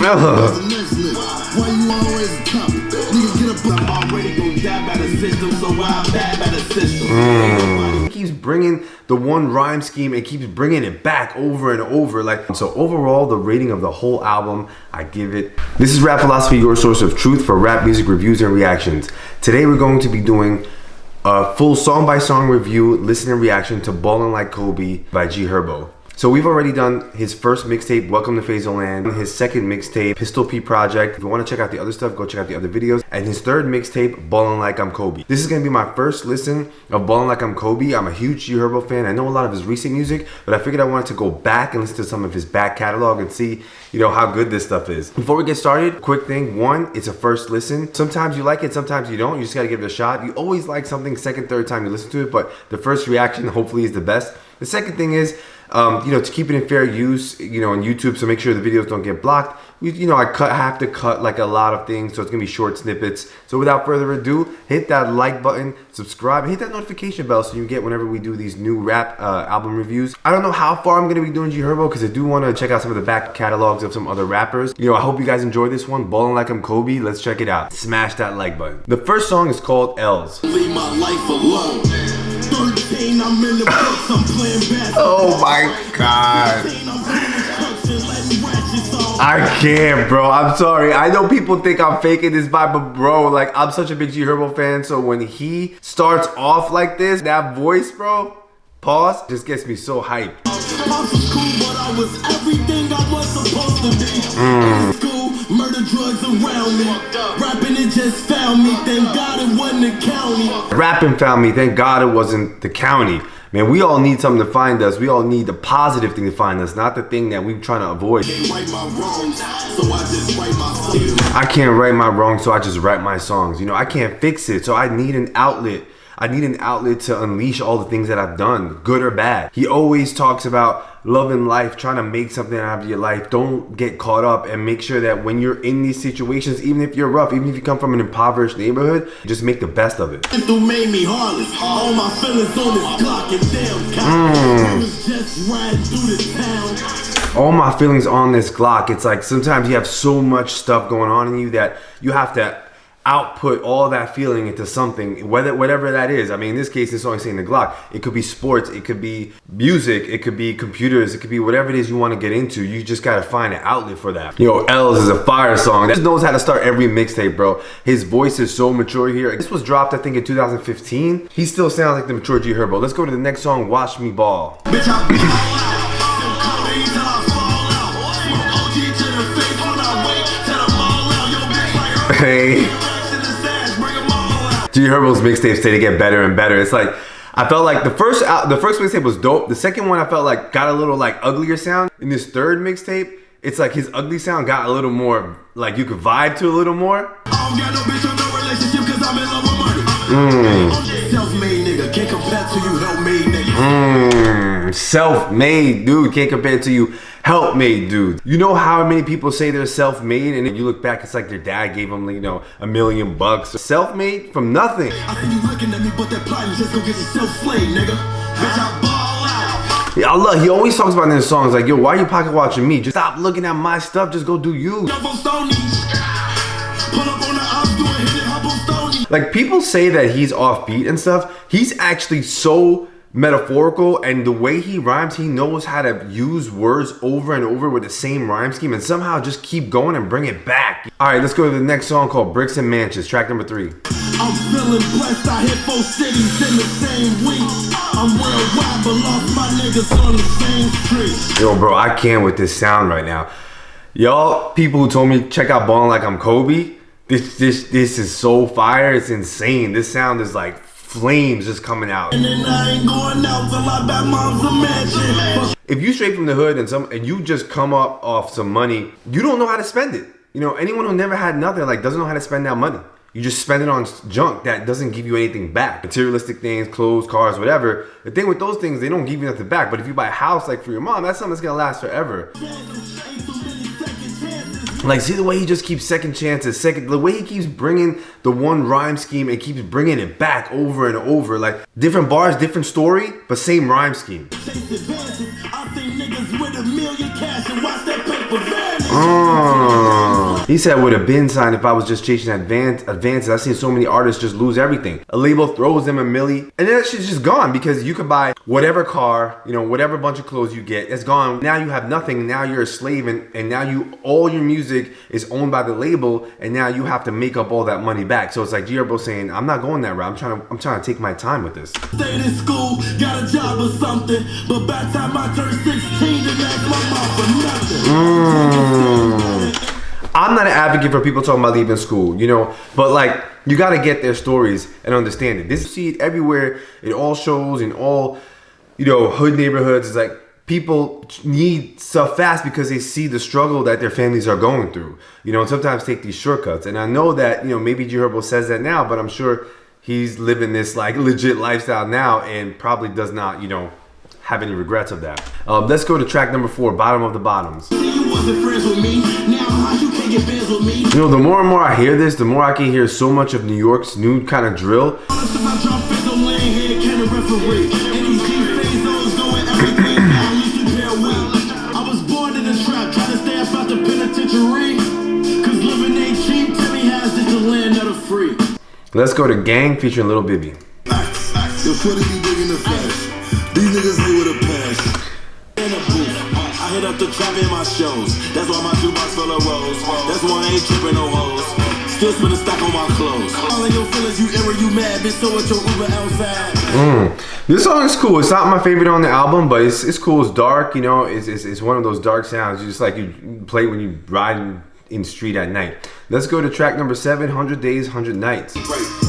Why you always come? Nigga, get up. I'm already gon' die by the system, so why I'm bad by the system. He keeps bringing the one rhyme scheme and keeps bringing it back over and over. Like, so overall, the rating of the whole album, I give it. This is Rap Philosophy, your source of truth for rap music reviews and reactions. Today, we're going to be doing a full song-by-song review, listen and reaction to Ballin' Like Kobe by Herbo. So we've already done his first mixtape, Welcome to FazoLand, his second mixtape, Pistol P Project. If you want to check out the other stuff, go check out the other videos. And his third mixtape, Ballin' Like I'm Kobe. This is going to be my first listen of Ballin' Like I'm Kobe. I'm a huge Herbo fan. I know a lot of his recent music, but I figured I wanted to go back and listen to some of his back catalog and see, you know, how good this stuff is. Before we get started, quick thing. One, it's a first listen. Sometimes you like it, sometimes you don't. You just got to give it a shot. You always like something second, third time you listen to it, but the first reaction hopefully is the best. The second thing is, you know, to keep it in fair use, you know, on YouTube, so make sure the videos don't get blocked. You know, I have to cut like a lot of things, so it's gonna be short snippets. So without further ado, hit that like button, subscribe, and hit that notification bell so you get whenever we do these new rap album reviews. I don't know how far I'm gonna be doing Herbo because I do want to check out some of the back catalogs of some other rappers. You know, I hope you guys enjoy this one, Ballin' Like I'm Kobe. Let's check it out. Smash that like button. The first song is called L's. Leave my life alone. 13, I'm in the books, I'm playing basketball. Oh my God. I can't, bro. I'm sorry. I know people think I'm faking this vibe, but bro, like, I'm such a big Herbo fan, so when he starts off like this, that voice, bro, pause, just gets me so hyped. Murder drugs around me. Rapping it just found me. Thank God it wasn't the county. Rapping found me. Thank God it wasn't the county. Man, we all need something to find us. We all need the positive thing to find us, not the thing that we're trying to avoid. I can't write my wrongs, so I just write my songs. You know, I can't fix it, so I need an outlet. I need an outlet to unleash all the things that I've done, good or bad. He always talks about loving life, trying to make something out of your life. Don't get caught up, and make sure that when you're in these situations, even if you're rough, even if you come from an impoverished neighborhood, just make the best of it. Made me heartless. All my feelings on this clock and just riding through the town. All my feelings on this Glock. It's like sometimes you have so much stuff going on in you that you have to output all that feeling into something, whatever that is. I mean, in this case, it's only saying the Glock. It could be sports, it could be music, it could be computers, it could be whatever it is you want to get into. You just got to find an outlet for that. You know, L's is a fire song. He knows how to start every mixtape, bro. His voice is so mature here. This was dropped, I think, in 2015. He still sounds like the mature Herbo. Let's go to the next song, Watch Me Ball. Hey. Herbo's mixtapes stay to get better and better. It's like, I felt like the first mixtape was dope. The second one I felt like got a little like uglier sound. In this third mixtape, it's like his ugly sound got a little more, like you could vibe to a little more. Self-made nigga, can't compare to you, help-made nigga. Self-made dude, can't compare to you, help-made dude. You know how many people say they're self-made and then you look back, it's like their dad gave them, you know, $1 million bucks. Self-made from nothing. I see you looking at me, but that plan is just go get yourself slayed, nigga. Bitch, I ball out. Yeah, I love, he always talks about in his songs like, yo, why are you pocket watching me? Just stop looking at my stuff, just go do you. Like, people say that he's offbeat and stuff. He's actually so metaphorical, and the way he rhymes, he knows how to use words over and over with the same rhyme scheme and somehow just keep going and bring it back. All right, let's go to the next song called Briks and Mansions, track number 3. I'm feeling blessed, I hit 4 cities in the same week. I'm worldwide, but lost my niggas on the same street. Yo, bro, I can't with this sound right now. Y'all people who told me check out Ballin' Like I'm Kobe, this is so fire, it's insane. This sound is like flames just coming out. And then I ain't going out till I buy mom's a mansion. If you straight from the hood and you just come up off some money, you don't know how to spend it. You know, anyone who never had nothing like doesn't know how to spend that money. You just spend it on junk that doesn't give you anything back. Materialistic things, clothes, cars, whatever. The thing with those things, they don't give you nothing back. But if you buy a house like for your mom, that's something that's gonna last forever. Like, see the way he just keeps second chances, the way he keeps bringing the one rhyme scheme and keeps bringing it back over and over. Like, different bars, different story, but same rhyme scheme. niggas with $1 million cash and watch that paper vanish. He said with a bin sign, if I was just chasing advances. I've seen so many artists just lose everything. A label throws them $1 million and then that shit's just gone because you could buy whatever car, you know, whatever bunch of clothes you get, it's gone. Now you have nothing. Now you're a slave and now all your music is owned by the label and now you have to make up all that money back. So it's like Herbo saying, I'm not going that route. I'm trying to take my time with this. Stayed in school, got a job or something, but by the time I turned 16, they asked my mom for nothing. I'm not an advocate for people talking about leaving school, you know, but like you got to get their stories and understand it. This, you see it everywhere. It all shows in all, you know, hood neighborhoods. It's like people need stuff fast because they see the struggle that their families are going through, you know, and sometimes take these shortcuts. And I know that, you know, maybe Herbo says that now, but I'm sure he's living this like legit lifestyle now and probably does not, you know, have any regrets of that. Let's go to track number 4, Bottom of the Bottoms. You wasn't friends with me. Now how you can't get bands with me? You know, the more and more I hear this, the more I can hear so much of New York's new kind of drill. I drop FazoLand here, can a referee. And these Fazos going everything down, you should bear with. I was born in the trap, trying to stay up out the penitentiary. Cause living ain't cheap, tell me how's this the land of the free. Let's go to Gang featuring Lil Bibby. You're putting me big in the flesh. These niggas hate with a passion. In a booth, I hit up the trap in my shows. That's why my shoebox full of rolls. That's why I ain't tripping no hoes. Still spend a stack on my clothes. All of your feelings, you error, you mad, bitch. So what your Uber outside. This song is cool. It's not my favorite on the album, but it's cool. It's dark, you know. It's one of those dark sounds. You just like you play when you ride in the street at night. Let's go to track number 7, 100 Days, 100 Nights.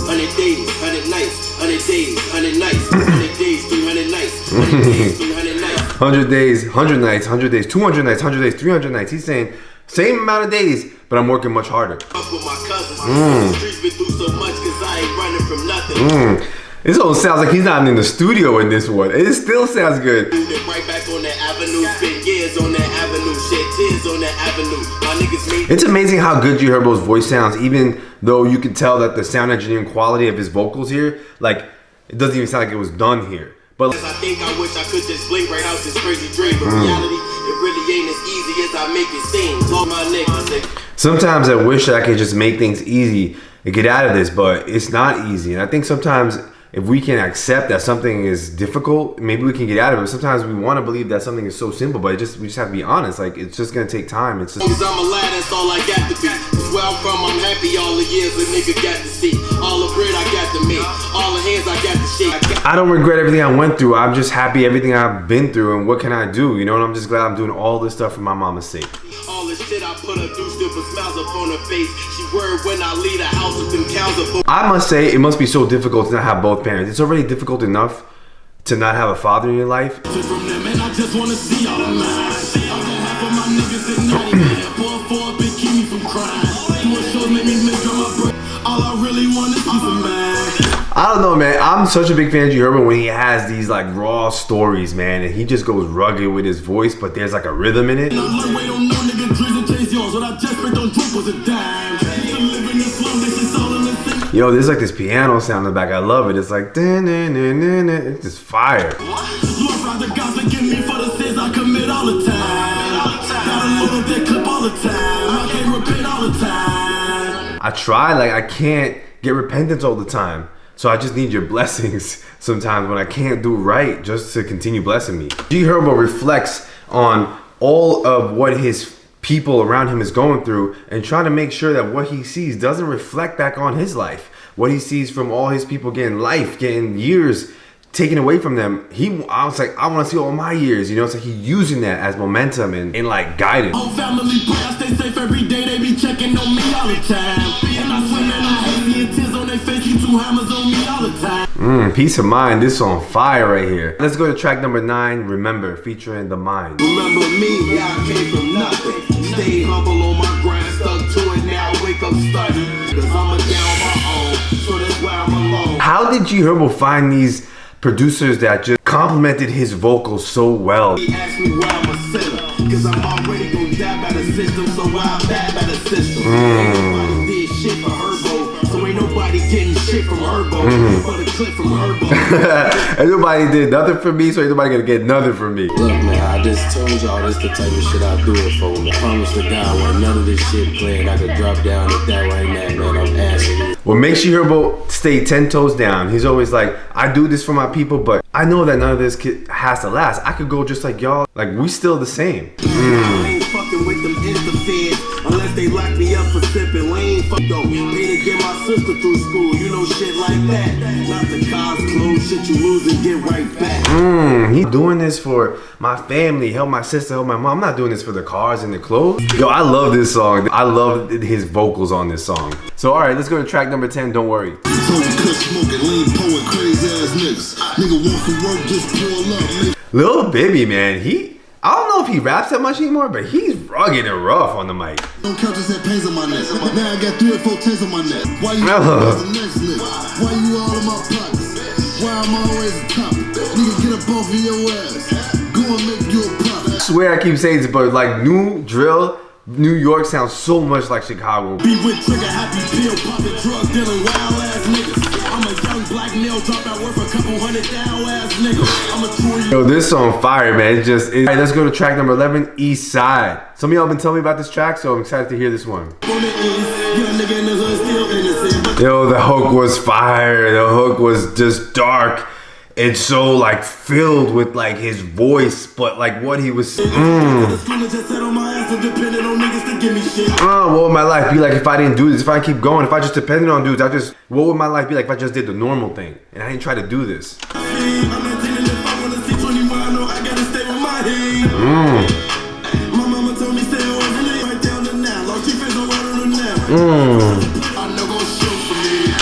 100 days, 100 nights, 100 days, 100 nights, 100 days, 300 nights, 100 days, 300 nights. 100 days, 100 nights, 100 days, 200 nights, 100 days, 300 nights. He's saying same amount of days, but I'm working much harder. Up with my cousins. The streets been through so much cause I ain't running from nothing. This all sounds like he's not in the studio in this one. It still sounds good. Right back on that avenue, spent years on that avenue, shed tears on that avenue. My niggas made. It's amazing how good Herbo's voice sounds, even though you can tell that the sound engineering quality of his vocals here, like, it doesn't even sound like it was done here. But I think I wish I could just blink right out this crazy dream, but reality, it really ain't as easy as I make it seem. Love my niggas. sometimes I wish I could just make things easy and get out of this, but it's not easy. And I think sometimes if we can accept that something is difficult, maybe we can get out of it. But sometimes we want to believe that something is so simple, but we just have to be honest. Like, it's just gonna take time. It's just. I'm a lad, that's all I got to be. Where I'm from, I'm happy all the years a nigga got to see. All the bread I got to make, all the hands I got to shake. I don't regret everything I went through. I'm just happy everything I've been through, and what can I do? You know, and I'm just glad I'm doing all this stuff for my mama's sake. All the shit I put her through still put smiles up on her face. She worried when I leave the house with them cows up. I must say, it must be so difficult to not have both parents. It's already difficult enough to not have a father in your life. From them, and I just wanna see all of mine. Half of my niggas at 90, man. Pour big keep me from crying. Do a show, make me make my breath. All I really want is peace of mind. I don't know, man. I'm such a big fan of Herbo when he has these like raw stories, man, and he just goes rugged with his voice, but there's like a rhythm in it. Yo, there's like this piano sound in the back. I love it. It's like, it's just fire. I try, like, I can't get repentance all the time. So I just need your blessings sometimes when I can't do right, just to continue blessing me. Herbo reflects on all of what his people around him is going through and trying to make sure that what he sees doesn't reflect back on his life. What he sees from all his people getting years taken away from them. I was like, I want to see all my years, you know? So he's using that as momentum and like guidance. Whole family prayers, stay safe every day, they be checking on me all the time. And I swear, man, I hate the tears on their face, you two hammers on me all the time. Peace of mind, this is on fire right here. Let's go to track number 9, Remember, featuring The Mind. Remember me, yeah, I came from nothing. Stay humble on my grind, stuck to it now, wake up study. Cause I'm a down my own, so that's why I'm alone. How did Herbo find these producers that just complimented his vocals so well? He asked me why I'm a sinner, cause I'm already gon' die by the system, so why I'm bad by the system. Everybody did shit for Herbo, so ain't nobody getting shit from Herbo. But a clip from Herbo. Ain't nobody did nothing for me, so ain't nobody gonna get nothing from me. Look, man, I just told y'all this the type of shit I do it for. I promise to God, when none of this shit playing, I could drop down if that right now, man. I'm asking you. What makes you Herbo stay 10 toes down? He's always like, I do this for my people, but I know that none of this has to last. I could go just like y'all. Like, we still the same. I ain't fucking with them insta-feds unless they lock me up for sipping. We ain't fuck though. Pay to get my sister through school, you know, shit like that. Not the cars, clothes, shit you lose and get right back. He's doing this for my family, help my sister, help my mom. I'm not doing this for the cars and the clothes. Yo, I love this song. I love his vocals on this song. So, all right, let's go to track number 10, Don't Worry. Lil Bibby, man, I don't know if he raps that much anymore, but he's rugged and rough on the mic. Don't count this that pays on my neck. Now I got 3 or 4 tens on my neck. Why you the next nigga? Why you all in my pockets? Why I'm always top? Nigga, get up off of your ass. Go and make you a profit. I swear I keep saying this, but like new drill, New York sounds so much like Chicago. Be with trigger, happy pill, poppin', drug dealing, wild ass niggas. I'm a young black male, drop out worth a couple $100 down ass nigga. I'm a tour. Yo, this song fire, man. Alright, let's go to track number 11, East Side. Some of y'all been telling me about this track, so I'm excited to hear this one. Yo, the hook was fire. The hook was just dark. It's so like filled with like his voice, but like what he was what would my life be like if I didn't do this? If I keep going, if I just depended on dudes, what would my life be like if I just did the normal thing and I didn't try to do this?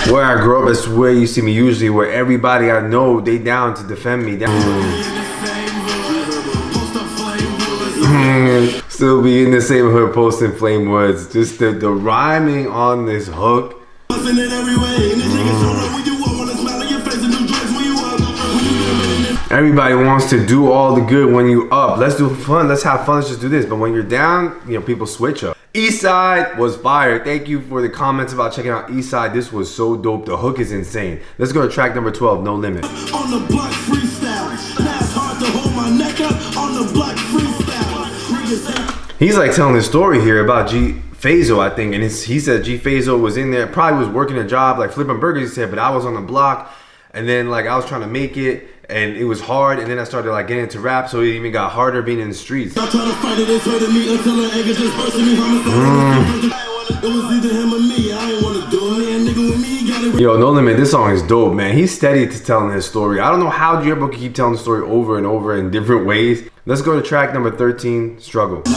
Where I grew up is where you see me usually, where everybody I know, they down to defend me. Still be in the same hood posting flame woods. Just the rhyming on this hook. Everybody wants to do all the good when you up. Let's do fun. Let's have fun. Let's just do this. But when you're down, you know, people switch up. Eastside was fire. Thank you for the comments about checking out Eastside. This was so dope. The hook is insane. Let's go to track number 12, No Limit. On the block freestyle. That's hard to hold my neck up on the block freestyle. He's like telling this story here about Fazo, I think. And he said Fazo was in there, probably was working a job like flipping burgers, he said, but I was on the block. And then like I was trying to make it and it was hard, and then I started like getting into rap, so it even got harder being in the streets. I try to fight it, it's hurting me until the anger just bursting me. It was either him or me, I ain't wanna do it. And nigga with me got it. Yo, No Limit, this song is dope, man. He's steady to telling his story. I don't know how Herbo can keep telling the story over and over in different ways. Let's go to track number 13, Struggle. Yeah,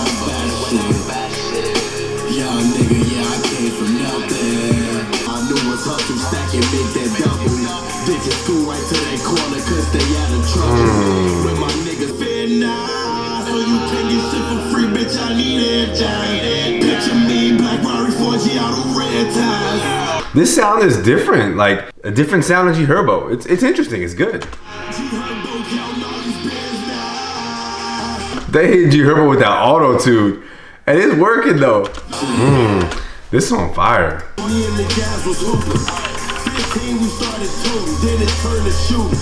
nigga, yeah, I came from nothing. I knew what's up to stack and make that double. Bitches go right to that corner cause they out of trouble. With my niggas fair now, so you can get shit for free, bitch. I need it, giant. Picture me, Black Rari 4G out of red ties. This sound is different, like a different sound than Herbo. It's interesting, it's good. They hit Herbo with that auto tune, and it's working though. This song fire. Me and the guys was hoopers. 15 we started tooting, then it turned to shooting.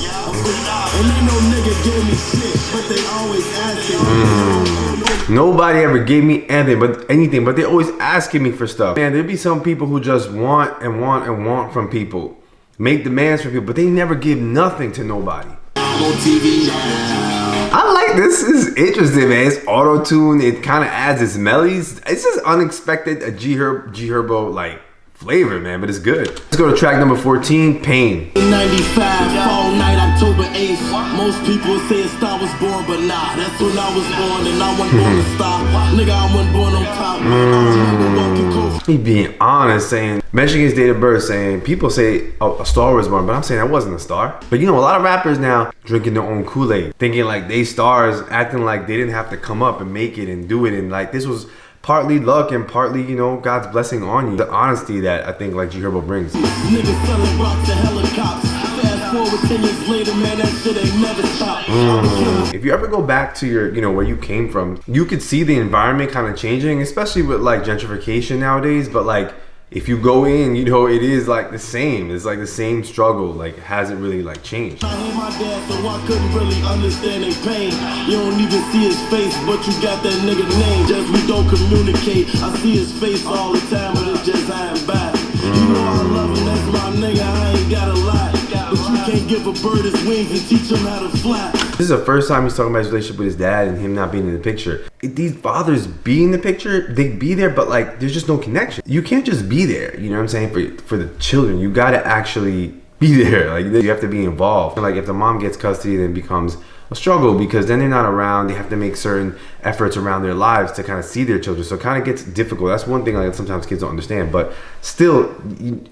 And ain't no nigga gave me shit, but they always asking. Nobody ever gave me anything, but they always asking me for stuff. Man, there'd be some people who just want and want and want from people, make demands from people, but they never give nothing to nobody. I'm on TV now. I like this. Is interesting, man. It's auto-tune. It kind of adds its melodies. It's just unexpected, a Herbo like flavor, man, but it's good. Let's go to track number 14, Pain. 95, fall night, October 8th. Most people say a star was born, but nah, that's when I was born, and I wasn't born to stop. Nigga, I wasn't born on top. He being honest, saying, mentioning his date of birth, saying, people say a star was born, but I'm saying I wasn't a star. But you know, a lot of rappers now drinking their own Kool-Aid, thinking like they stars, acting like they didn't have to come up and make it and do it, and like this was partly luck and partly, you know, God's blessing on you. The honesty that I think like Herbo brings. Niggas selling rocks to helicopters. Fast forward 10 years later, man, that shit ain't never stopped. If you ever go back to your, you know, where you came from, you could see the environment kind of changing, especially with like gentrification nowadays. But like, if you go in, you know, it is like the same. It's like the same struggle, like hasn't really like changed. I hate my dad, so I couldn't really understand their pain. You don't even see his face, but you got that nigga name. Just we don't communicate. I see his face all the time, but it's just I am back. You know I love him, that's my nigga, I ain't got a lot. But you can't give a bird his wings and teach him how to fly. This is the first time he's talking about his relationship with his dad and him not being in the picture. If these fathers be in the picture, they be there, but like there's just no connection. You can't just be there, you know what I'm saying, for the children. You gotta actually be there. Like you have to be involved. Like if the mom gets custody, then it becomes a struggle because then they're not around. They have to make certain efforts around their lives to kind of see their children. So it kind of gets difficult. That's one thing like sometimes kids don't understand. But still,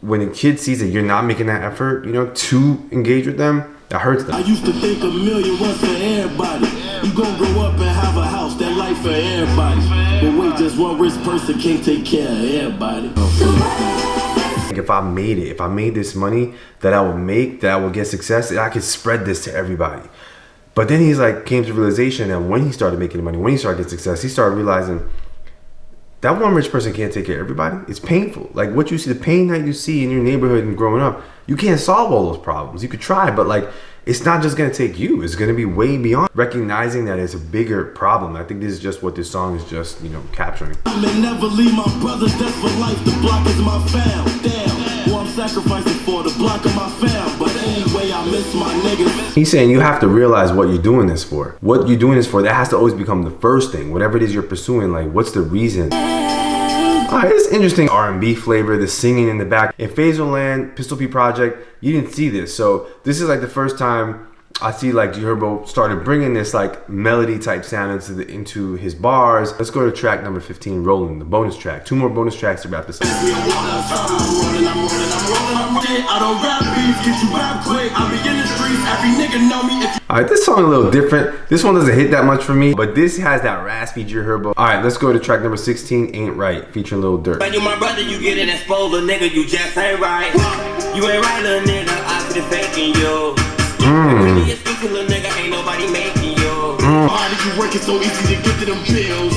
when a kid sees that you're not making that effort, you know, to engage with them, that hurts them. I used to think a million was for everybody. You gon' grow up and have a house, that life for everybody. But wait, just one rich person can't take care of everybody. If I made it, if I made this money that I would make, that I would get success, I could spread this to everybody. But then he's like came to realization that when he started making money, when he started getting success, he started realizing that one rich person can't take care of everybody. It's painful. Like what you see, the pain that you see in your neighborhood and growing up, you can't solve all those problems. You could try, but like it's not just gonna take you. It's gonna be way beyond. Recognizing that it's a bigger problem. I think this is just what this song is just, you know, capturing. I may never leave my brothers, that's for life. The block is my fam. Damn, who I'm sacrificing for, the block of my fam. But anyway, I miss my niggas. He's saying you have to realize what you're doing this for. What you're doing this for, that has to always become the first thing. Whatever it is you're pursuing, like what's the reason? Alright, it's interesting R&B flavor, the singing in the back. In FazoLand, Pistol P Project, you didn't see this. So this is like the first time I see like G Herbo started bringing this like melody type sound into his bars. Let's go to track number 15, Rollin, the bonus track. 2 more bonus tracks to wrap this up. Alright, this song a little different. This one doesn't hit that much for me, but this has that raspy G Herbo. Alright, let's go to track number 16, Ain't Right, featuring Lil Durk. When you my brother, you get it exposed, little nigga, you just ain't right. You ain't right, little nigga, I could have faking you. Really speaking, little nigga, ain't nobody making you. Why did you work it so easy to get to them bills?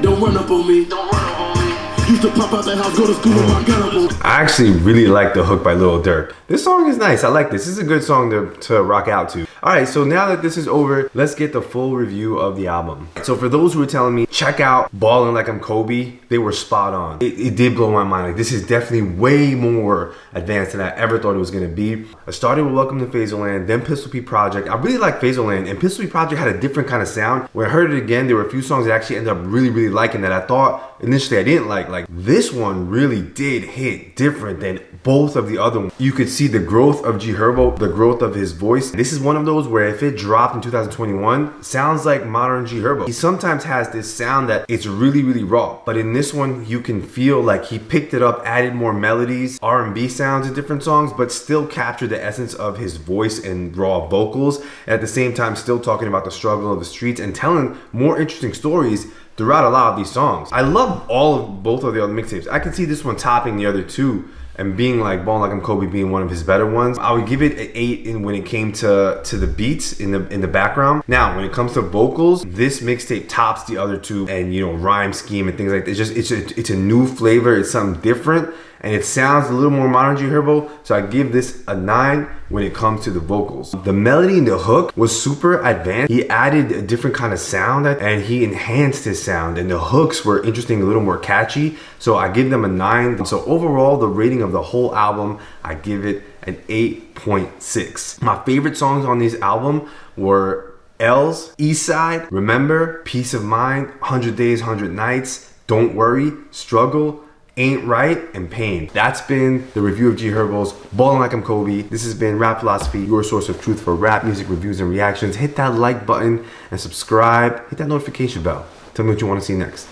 Don't run up on me. Don't run up on me. Used to pop out that house, go to school with my gun up on. I actually really like the hook by Lil Durk. This song is nice. I like this. This is a good song to rock out to. Alright, so now that this is over, let's get the full review of the album. So for those who are telling me, check out Ballin' Like I'm Kobe, they were spot on. It did blow my mind. Like this is definitely way more advanced than I ever thought it was gonna be. I started with Welcome to FazoLand, then Pistol P Project. I really like FazoLand, and Pistol P Project had a different kind of sound. When I heard it again, there were a few songs that I actually ended up really liking that I thought initially I didn't like. Like this one really did hit different than both of the other ones. You could see the growth of G Herbo, the growth of his voice. This is one of those where if it dropped in 2021, sounds like modern G Herbo. He sometimes has this sound that it's really raw, but in this one you can feel like he picked it up, added more melodies, R&B sounds in different songs, but still captured the essence of his voice and raw vocals, and at the same time still talking about the struggle of the streets and telling more interesting stories throughout a lot of these songs. I love both of the other mixtapes. I can see this one topping the other two and being like Ballin' Like I'm Kobe being one of his better ones. I would give it an 8 when it came to the beats in the background. Now, when it comes to vocals, this mixtape tops the other two, and you know, rhyme scheme and things like that. It's a new flavor. It's something different, and it sounds a little more modern G Herbo. So I give this a 9 when it comes to the vocals. The melody and the hook was super advanced. He added a different kind of sound and he enhanced his sound, and the hooks were interesting, a little more catchy. So I give them a 9. So overall, the rating of the whole album, I give it an 8.6. My favorite songs on this album were L's, Eastside, Remember, Peace of Mind, 100 Days, 100 Nights, Don't Worry, Struggle, Ain't Right, and Pain. That's been the review of G Herbo's Ballin' Like I'm Kobe. This has been Rap Philosophy, your source of truth for rap music reviews and reactions. Hit that like button and subscribe. Hit that notification bell. Tell me what you want to see next.